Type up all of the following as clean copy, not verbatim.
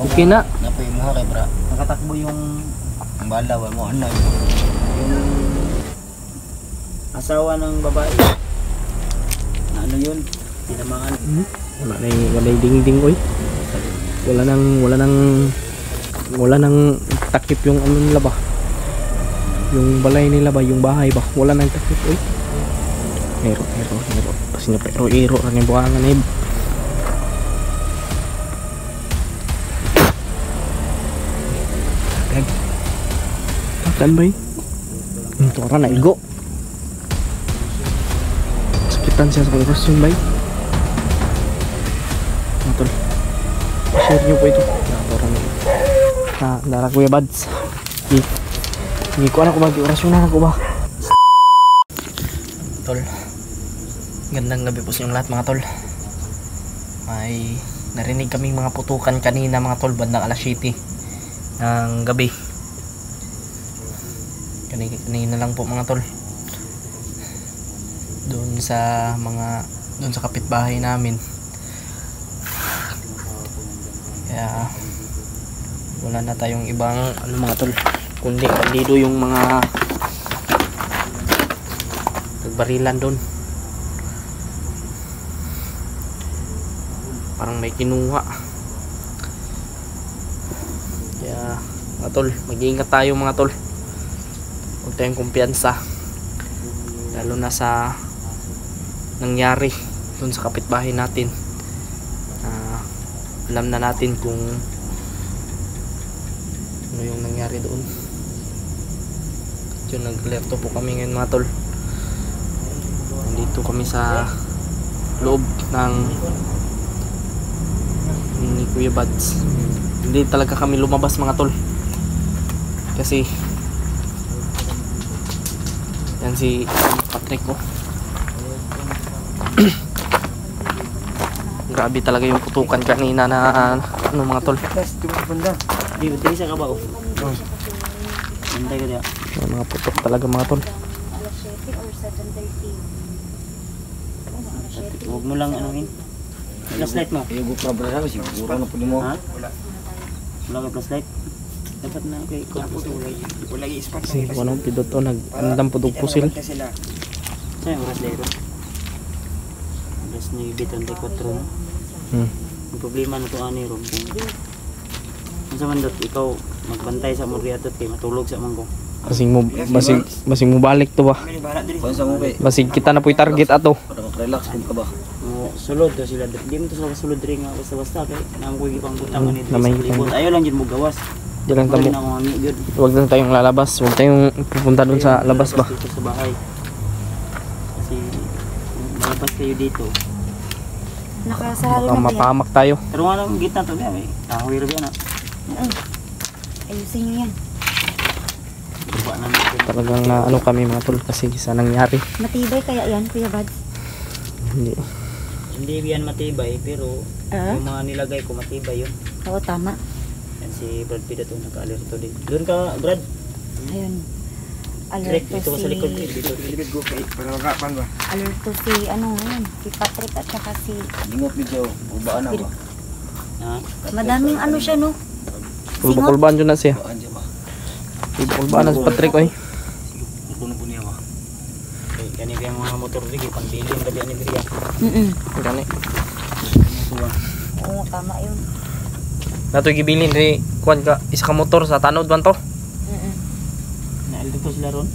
Okay na. Napoy mo kay bra. Nakatakbo yung bala mo ano yung asawa ng babae. Na ano yun? Tinamaan. Wala ding-ding oy. Wala nang takip yung ano nila ba? Yung balay nila ba, yung bahay ba? Wala nang takip oy. Hero. Kasi nga pero ra ni buangan eh. Kan bay. Ito ra na igo. Sakitan siya sa kalabas yung bay. Matol. Share nyo po ito. Ito ra na. Dara Kuya Bads. Hindi ko alam kung mag-orasyon na ako ba. Tol. Gandang gabi po sa inyong lahat mga tol. May narinig kaming mga putukan kanina mga tol bandang alas 7 ng gabi. Kanina lang po mga tol. Doon sa kapitbahay namin. Kaya wala na tayong ibang ano mga tol, kundi bandido yung mga nagbarilan doon. Parang may kinuha. Kaya mga tol, mag-iingat tayo mga tol. Huwag tayong kumpiyansa, lalo na sa nangyari dun sa kapitbahay natin. Alam na natin kung ano yung nangyari doon. Yun, nag-alerto po kami ngayon mga tol. Nandito kami sa loob ng ni Kuya Bads. Hindi talaga kami lumabas mga tol, kasi yan si Patrick ko. Grabe talaga yung putukan kanina na ano mga tol. Di sa kabaw. Hintay ko diya. Mga putok talaga mga tol. Huwag mo lang anuhin. Flashlight mo. Yung GoPro bra siguro na pud mo. Ha? Wala ka flashlight. Dapat na kay wala i-spot kasi kung anong pidot o nagandam po pusil. Saan yung oras dito? Oras ni B34 mo. Ang problema na ito ani ron kung sa mandot ikaw magbantay sa mga riatot kay matulog sa mangko. Basing mo balik to ba? Basing kita na po'y target ato. Para mag-relax kung ka ba? Sulod to sila. Di mo to sa sulod rin nga basta-basta kay naman ko ipang butangan ni Dres. Ayaw lang dyan mo gawas. Diyan lang tamo. Huwag lang tayong lalabas. Huwag tayong pupunta doon sa labas ba? Dito sa bahay. Kasi malabas kayo dito. Nakasarado Baka na ba yan? mapahamak tayo. Pero nga lang gitna to niya. May kahoy rin yan ha. Ayusin nyo yan. Tuba na natin. Talagang na ano kami mga tol kasi sa nangyari. Matibay kaya yan, Kuya Bads? Hindi. Hindi yan matibay pero yung mga nilagay ko matibay yun. Oo, tama. Yan si Brad Pitt ito naka-alerto din. Doon ka Brad. Ayun. Direct Alerto dito sa likod ko. Dito. Go kay para magapan ba? Alerto si ano ngayon, si Patrick at saka si... Lingot video. Ubaan na ba? Ha? Madaming ano siya no? Kulbaan dyan na siya. Ubaan siya ba? Kulbaan na si Patrick oy. Puno po niya ba? Ganito yung mga motor rig. Pang-billion gabi ni Bria. Gani. Oo, tama yun. Nato gibilin ri kuan ka isa ka motor sa tanod man to. Naildo ko sila ron.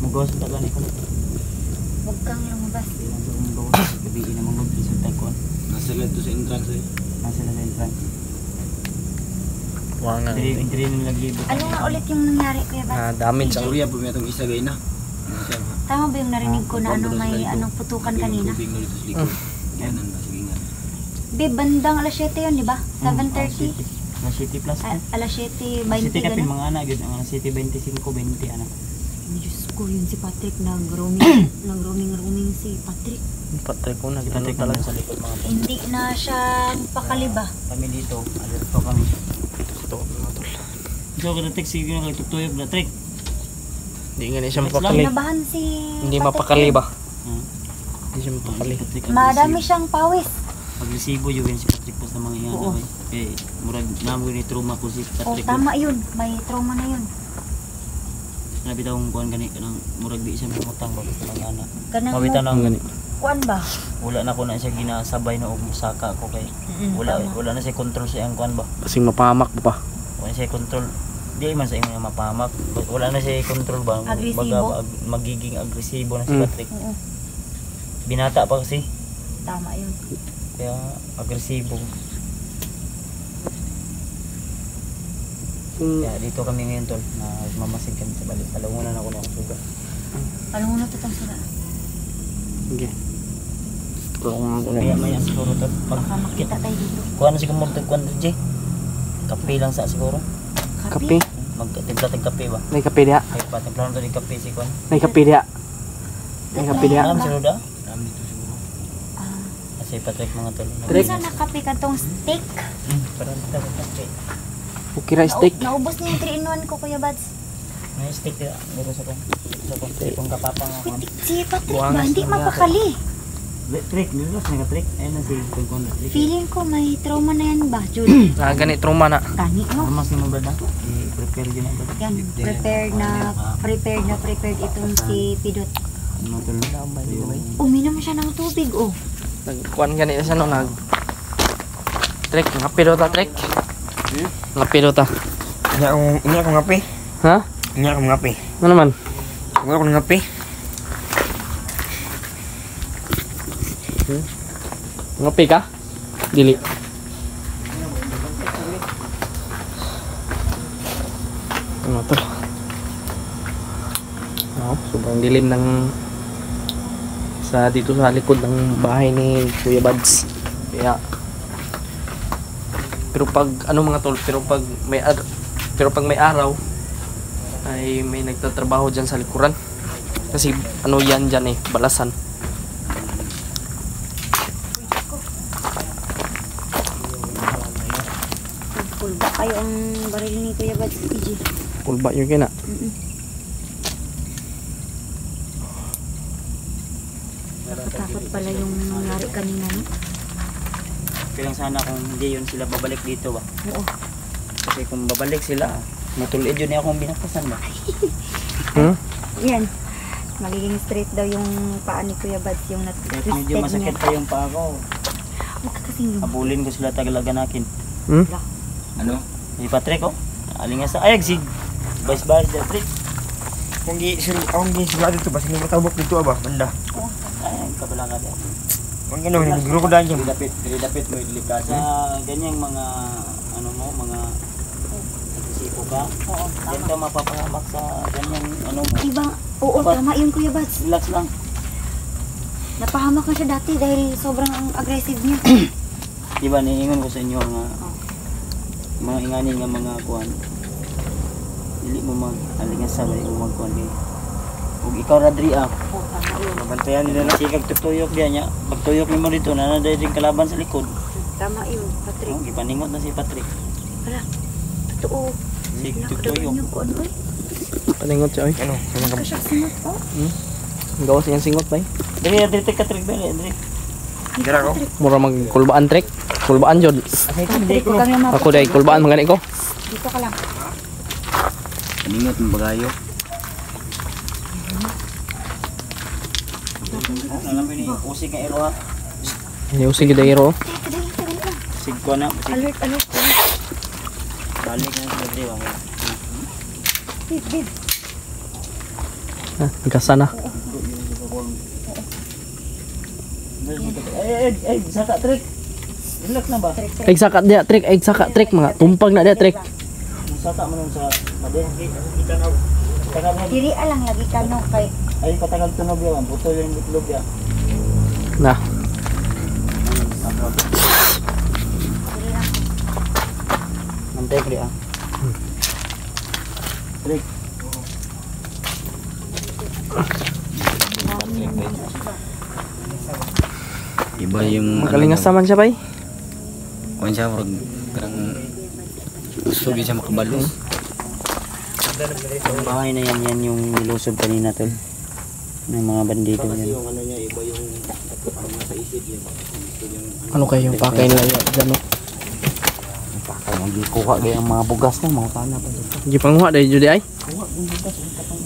Magawas ang tagani ko. Huwag kang lumabas. Gabi na mga mag-isip tayo kuan. Nasa sila to sa entrance eh. Nasa sila sa entrance. Wangan. Diri nila gibo. Ano nga ulit yung nangyari, Kuya Bads? Damage ang Kuya po may itong isa gay na. Tama ba yung narinig ko na ano may anong putukan kanina? Ganun ba? Sige nga. Be, bandang alas 7 yun, di ba? 7:30? Na City Plus ko. Alas 7:20 City kapin gano'n? mga anak yun. Ang City 25-20 anak. Diyos ko, yun si Patrick. Nag-roaming si Patrick. Patrick ko na Patrick talaga sa likod mga po. Hindi na siya pakaliba. Kami dito. Alerto kami. ito mga tol. So kada taxi ko na kay tutuyog na trick. Hindi nga siya mapakali. Nabahan si Hindi Patrick. mapakali ba? Hmm. Hindi siya mapakali. Madami siyang pawis. agresibo yun si Patrick po sa mga ingana Oo. eh. Kaya murag namo ni trauma po si Oh, Patrick. tama yun. May trauma na yun. Nabi daw kuan gani kanang murag di siya mangutang ba sa mga anak. Kanang Mabitan Ang ang gani. kuan ba? wala na ko na siya ginasabay na og musaka ko kay wala na siya control sa iyang kuan ba. Kasing mapahamak mo pa. Wala siya control. Di man sa imo mapahamak. Wala na siya control ba. Agresibo. Magiging agresibo na si Mm. Patrick. Oo. Binata pa kasi Tama yun. kaya agresibo. Kung Kaya dito kami ngayon tol na mamasid kami sa balik. Alam mo na ako na akong suga. Alam mo na ito itong sila. sige. Kung Kaya may siguro tol. Baka makita tayo dito. Kuha na siguro magtagkuhan rin Jay. Kape lang sa siguro. kape. Magtimpla-tag kape ba? May kape diha. Kaya pa timpla na rin kape si Kuan. May kape diha. May kape diha. Alam siguro da? Alam dito siguro. Ah, Kasi Patrick mga tol. Patrick. minsan nakape ka tong steak. Parang dito ako kape. Okay ra steak. Naubos niya yung 3-in-1 ko, Kuya Bads. May steak ya. Meron sa kong. Sa kong tipong kapapang ako. Si Patrick ba? Buwangas Hindi na mapakali. Trick, nilos na ka trick. Ayun na si Kuan Trick. Feeling ko may trauma na yan ba, Jud? Ah, gani trauma na. Gani, no? Mas ni mo ba na? I-prepare yun ang ba? Yan, prepared itong si Pidot. Ano tol? Uminom siya ng tubig, oh. Nagkuan gani na siya no nag trek ngapilo ta trek. Ngapilo ta. Ini ako ngapi. Ha? Ini ako ngapi. Ano naman? Wala ko ngapi. Ngapi ka? Dili. Ano to? Oh, sobrang dilim ng sa dito sa likod ng bahay ni Kuya Bads. Kaya pero pag ano mga tol, pero pag may araw ay may nagtatrabaho diyan sa likuran. Kasi ano yan diyan eh, balasan. Pulba kayo ang baril ni Kuya Bads sa PG. Kulba yun kina. Nakatakot pala yung nangyari kanina, no? Kailang sana kung hindi yun sila babalik dito ba? Oo. Kasi kung babalik sila, matulid yun akong binakasan ba? Hmm? Yan. Magiging straight daw yung paa ni Kuya Bads, yung Kahit nat-twisted medyo masakit niya. pa yung paa ko. Huwag ka kasing lumabas. Abulin ko sila tagalaganakin. Hmm? Ano? Si Patrick oh. Aling nga sa ayag si Bais-bais Patrick. Kung gi sila dito ba sino matabok dito ba banda. Ay, kabala ka din. Kung gano ni guro ko dahil diyan. Dapit mo delikado. Sa ganyang mga ano mo, mga sipo ka. Oo, Diyan tama. ka mapapahamak sa ganyang ano mo. Ibang, oo, tama yun Kuya Bads. Relax lang. Napahamak na siya dati dahil sobrang aggressive niya. Diba, niingon ko sa inyo nga mga inganin nga mga kuhan. Dili mo mag-alingasan mo magkuhan kay. Ug ikaw Radri Oo, tama yun. mabantayan nila na sikag tutuyok diya niya. Pagtuyok nimo dito na naday din kalaban sa likod. Tama yun, Patrick. Oh, gipaningot na si Patrick. Wala. Totoo. Sig Nakadagan tutuyok. niyo ko ano, oy. Paningot siya oy. Ano? Kasyak singot, oh. Gawas yung singot ba eh? Dili ka trick ba Adri? Dira ko. Mura magkulbaan trek. Kulbaan jud. Asay ko Patrick, huwag kami Ako dai kulbaan magani ko. Dito ka lang. Paningot mo bagayo. Alam mo ni usig nga ero ha. Yung sige dairo. Teka, dali lang. Sig ko na. Sig Alert, alert. balik na si Adri ba. Bib. Ah, gasa na. Ay, saka trick. Relax na ba? Egg saka dia trek, egg saka trek mga tumpag na dia trek. Saka mo nun sa maden. Itanaw. Tanaw mo. Diri alang lagi ka no kay Ay, patagal tunog yan. Buto yung itlog yan. Nah, diri lang. Nantay ko ah. Trick. Iba yung magalingas naman siya bay. Kung siya parang gusto siya makabalo. Ang bahay na yan yung nilusob kanina tol. Ng mga bandido yan. Yung ano niya iba yung parang nasa isip yun. Ano kayo yung pakay nila dyan no? Pakay ang gikuha gaya ang mga bugas na mga tana pa dito. Hindi panguha dahil judi ay. Kuha yung bugas ang katong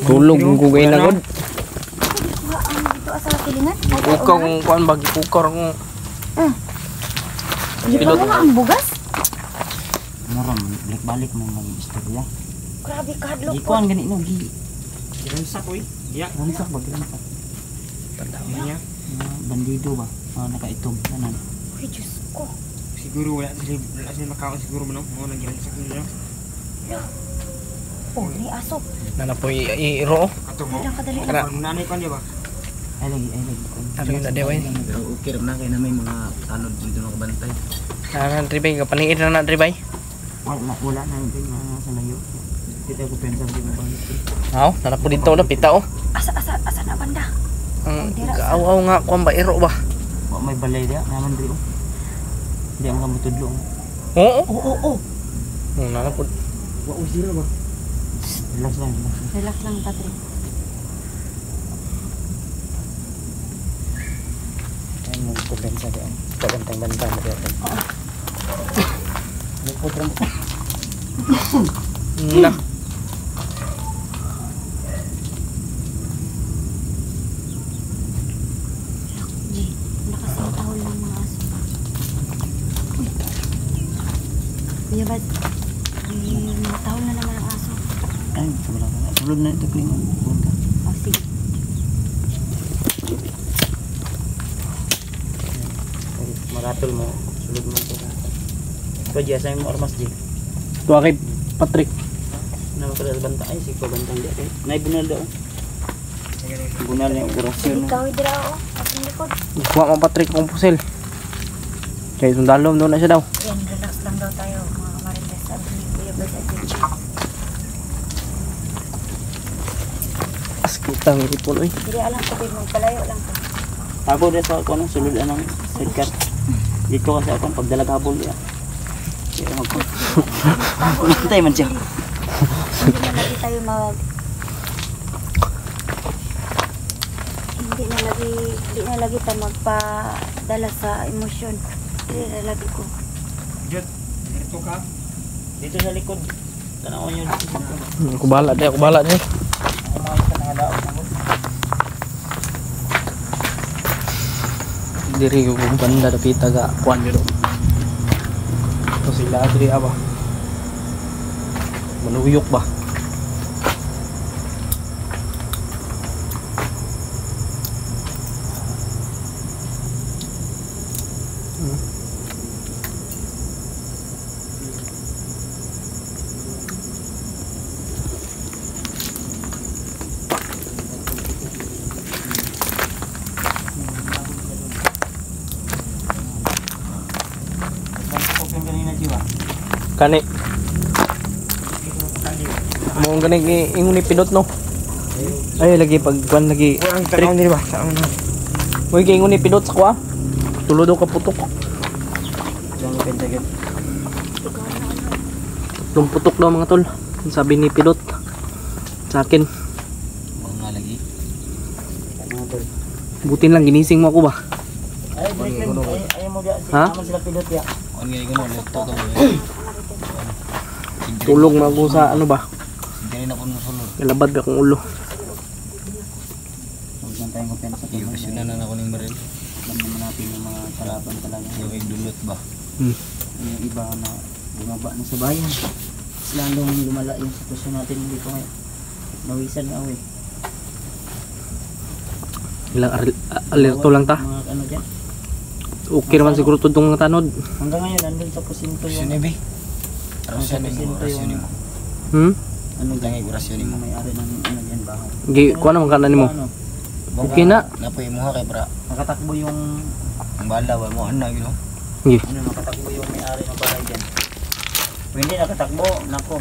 Tulog yung kugay na god. Kuha ang dito asa kilingan. Kukaw kung kuan bagi kukar kung Di pa mo ang bugas? Maram, balik-balik mo mga istorya. Grabe kadlok po. Gikuan gani no gi. Gilansak oy. Diya. Lansak ba gilansak? Niya. Bandido ba? Nakaitog tanan. Uy, Diyos ko. Siguro wala sila makaon siguro mo no. Mo nang gilansak nila. Oh, ni aso. na po i-iro. Ato mo. Kadang kadali Kana. lang. Nanay ko niya ba? Ay lagi. Ano yun na deway? Pero okay ram na kay na may mga tanod dito nakabantay. Dribay ka paniid na dribay. Wala na yung sa layo. Kita ko pensa di ba balik. Aw, nana po dito na pita oh. Asa na banda? Ang kaaw nga kuan ba iro ba? Wa may balay dia naman diri. Di ang kamutudlo. Oo. Oo. Nana po. Wa usira ba? Relax lang. Relax lang, Patrick. Ay mo ko pensa di ang bantay mo dia. Ko drum. Na. G, lakas ng tahol ng mga aso. Uy. Kuya Bad, may mga tahol na naman ang aso. Ay, wala na. Sulod na ito klingon. Punta. Oh, sige. Maratol mo. Sulod mo ito. Ikaw Jia, sa'yo mo ormas Jia. Tuwa kay Patrick. Nama ka dahil banta. Ay, siko bantang dia. Nay bunal daw. Bunal yung orasyon. Ikaw, hidra ako. Ating likod. Kuha mo Patrick kung pusil. Kaya sundalom doon na siya daw. Yan, relax lang daw tayo, mga kamarites. Sabi ni Kuya Bad at Gigi. As kitang ipon oy. Hindi alam ko, babe, magpalayo lang ko. Habol dia sa ako ng sulod anang sidecar. Dito kasi ako pagdalag habol dia. Kaya mag Hintay man siya. Hindi na lagi tayo hindi na lagi tayo magpadala sa emosyon. Hindi na lagi ko. Jud. Dito ka. Dito sa likod. Tanaw niyo dito. Ako bahala di. Ako mga isa nakadaot na ko. Diri ko kung banda dapita ga kuan yun. Ito sila diri aba. Manuyok ba? Yung kanina Jiwa. Kani. Mo gani ingon ni pinot no. Ay lagi pag kuan lagi. Wa ang tanaw nila ba? Sa ano? Uy kay ingon ni pinot sa kuha. Tulo daw ka putok. Diyan ko pentagon. Tatlong putok daw mga tol. Sabi ni pinot sa akin. Mga lagi. Mga tol. Butin lang ginising mo ako ba? Ay, ay mo dia. Ha? Naman sila pilot ya. On ngay ko no laptop to. Tulog na ako sa ano ba? Dili na ko sulod. Kalabad akong ulo. Huwag lang tayong kumpensa. Ipresyonan na ako ning baril. Alam naman natin yung mga kalaban talaga. Yung igdulot ba? Yung iba na bumaba na sa bayan. Mas lalong lumala yung sitwasyon natin dito ngayon. Nawisan na ako eh. Ilang alerto lang ta. Mga ano dyan. Okay naman siguro to mga tanod. Hanggang ngayon, nandun sa Pusinto Presyon yung... ni Arasyon ni orasyon mo. Ano Tangi orasyon yung mo. may-ari ng ano dyan bahay. Gi kuha naman kanan nimo. Ano, Okay na. Napoy mo ha kay bra. nakatakbo yung... Ang bala ba mo ana gino. Gi. Ano, nakatakbo yung may-ari ng bahay dyan. Kung hindi nakatakbo, nako.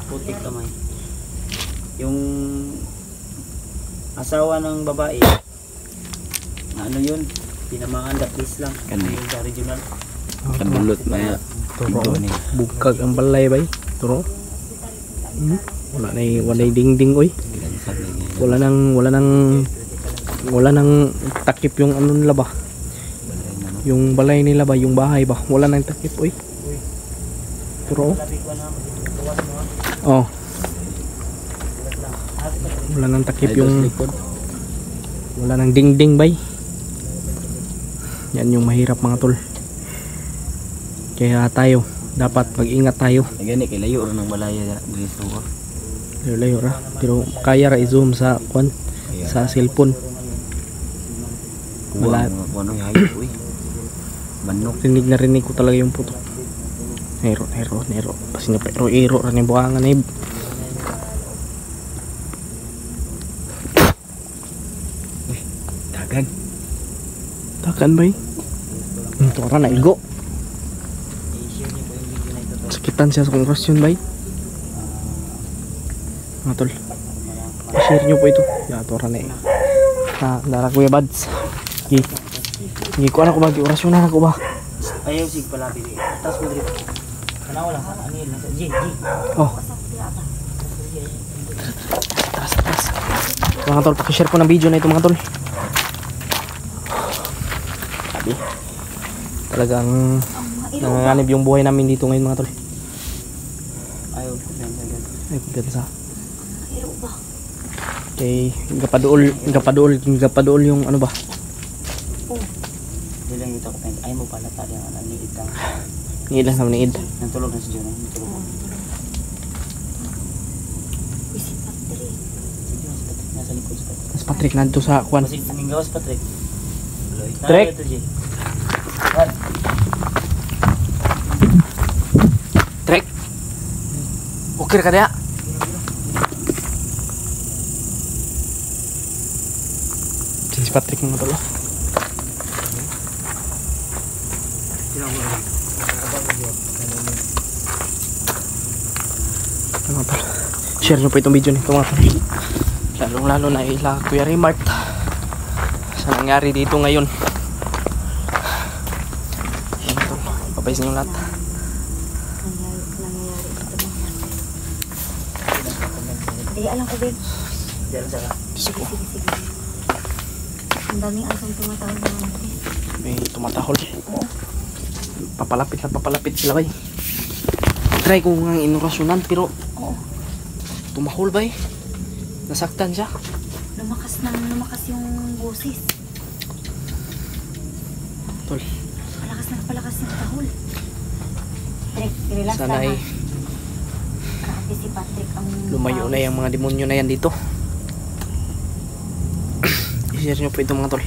Putik kamay. Yung asawa ng babae, na ano yun, tinamaan lapis lang. Ano yung sa regional. Kadulot maya. Turo. Bukag ang balay bay. Turo. Wala na dingding oy. Wala nang Wala nang takip yung ano nila ba? Yung balay nila ba? Yung bahay ba? Wala nang takip, uy. Pero, oh. Wala nang takip yung... Wala nang dingding bay. Yan yung mahirap mga tol. Kaya tayo, dapat mag-ingat tayo. Gani kay layo ra ng malaya dito. Layo ra. Pero kaya ra i-zoom sa kwan, sa cellphone. Wala. Ano yayo uy. Manok. Rinig ko talaga yung puto. Nero. Kasi nga pero iro ra ni buangan ni. Dagan. Takan bay. Ito ra na igo. Sakitan siya sa kongrasyon bay. Mga tol. I-share nyo po ito. Yato ra na eh. Dara Kuya Bads. Hindi ko alam kung mag-orasyon na ako ba. Ayaw sig palabi di. Tas mo diri. Kanawa lang sa anil na sa G. Oh. Tras. Mga tol, pakishare ko ng video na ito mga tol. Sabi. Talagang nanganganib yung buhay namin dito ngayon mga tol. Ayaw ko sa ganyan. Ay, gansa. Iro ba? Okay, gapaduol yung ano ba? Dili lang ito ko tayo. Ay mo pala tali ang ano ni itang. Ngilan naman ni Id. Nantulog na si John. Nantulog. Isip Patrick. Sige, si Patrick nasa likod sa Patrick. Mas Patrick nandito sa kwan. Kasi tuminggaw si Patrick. Trek. Ito, G. Trek. Okay ka dia. Si Patrick mga tol. Mga tol. Share nyo po itong video nito mga tol. Lalong-lalo na ila Kuya Raymart. Sa nangyari dito ngayon. Mga tol. Papay sa inyo lahat. Nangyayari dito mga. Hindi, alam ko din. Diyan sa ka. Diyos ko. Sige. Ang daming asong tumatawag na natin. May tumatahol. Papalapit sila bay. Try ko nga inorasyonan pero tumahol bay. Nasaktan siya. Lumakas yung boses. Tol. Palakas yung tahol. Patrick, relax Sana lang ay ha. Grabe si Patrick ang lumayo na yung mga demonyo na yan dito. I-share nyo po ito mga tol.